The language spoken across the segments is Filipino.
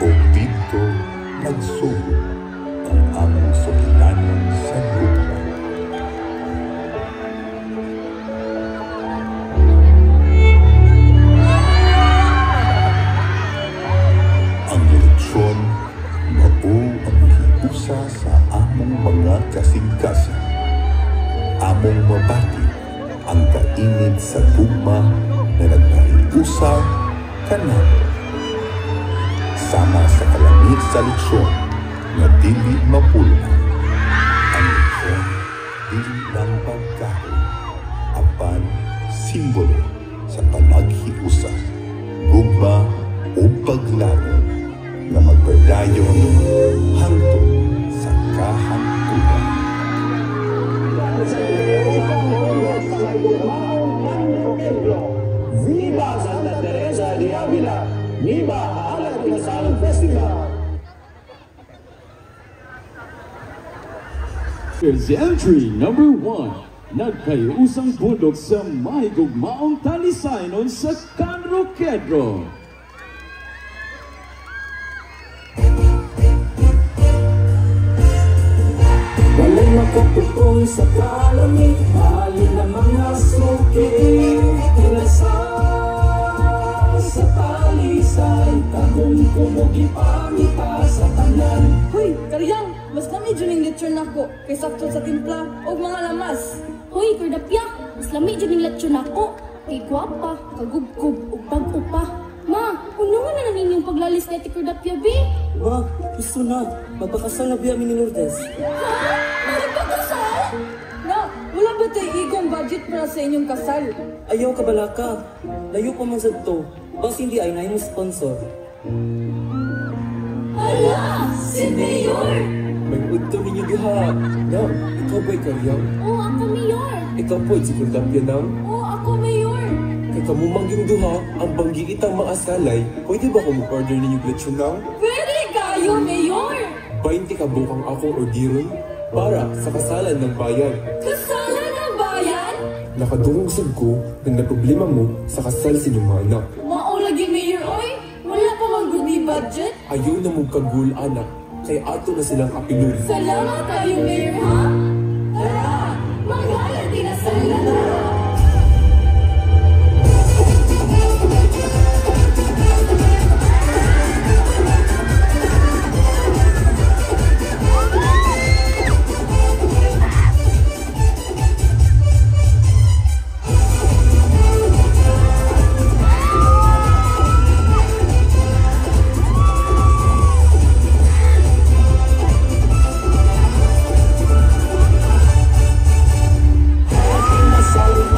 O dito nagsugod ang among sukiranon sa gugma. Ang lechon mao ang giusa sa among mga kasing-kasing. Among mabati ang kainit sa gugma na nagpahiusa kanan. Sama sa kalamit sa lechon na dili mapulma. Ang lechon dili lang pagkain, apan simbolo sa panaghiusa, gugma o paglago na magpadayon hangtod sa kahantunan. Viva Santa Teresa de Avila! Viva Alat Kinasal Festival! Here's entry number 1. Nagkayusang bundok sa mahigugmaong talisaynon sa Canro Quedro. Walay makapupong sa kalamit, halin na mga suki, kinasal sa talisay, kahong kumugi pangita sa tanan. Hoy, Karyang! Mas lami dyan yung lechon ako kay sakto sa timpla o mga lamas. Hoy, Kordapya! Mas lami dyan yung lechon ako kay guwapa, kagubgub, ug pag-upa. Ma, kuno nga na ninyong paglalis kay Kordapya, be? Ma, gusto na. Magpakasal na biya ni Lourdes. Ha? Magpakasal? Na, wala ba tayo igong budget para sa inyong kasal? Ayaw ka balaka. Layo pa man sa to. Bas hindi ay na yung sponsor. Ala, si Mayor! May udto ninyo diha. Nam, ikaw ba'y karyang? Oo, ako mayor. Ikaw po'y si Kordapya nam? Oo, ako mayor. Kay kamumang yung duha, ang banggi itang maasalay, pwede ba kung mag-order ninyo lechon nam? Pwede kayo, Mayor! 20 ka bukang akong ordiron para sa kasalan ng bayan. Kasalan ng bayan? Nakadungog ko na problema mo sa kasal sa inyong mga anak. Mao lagi, Mayor, oy! Wala pa mang good budget? Ayaw na mong kagul anak, kay ato na silang apilun. Salamat kayo, Mayor, ha? Tara, maghalat din na sa lahat! Sorry.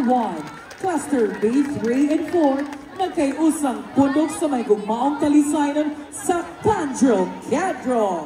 1, Cluster B3 and 4, nagkayusang pundok sa may gugmaong talisaynon sa Pandro Cadro.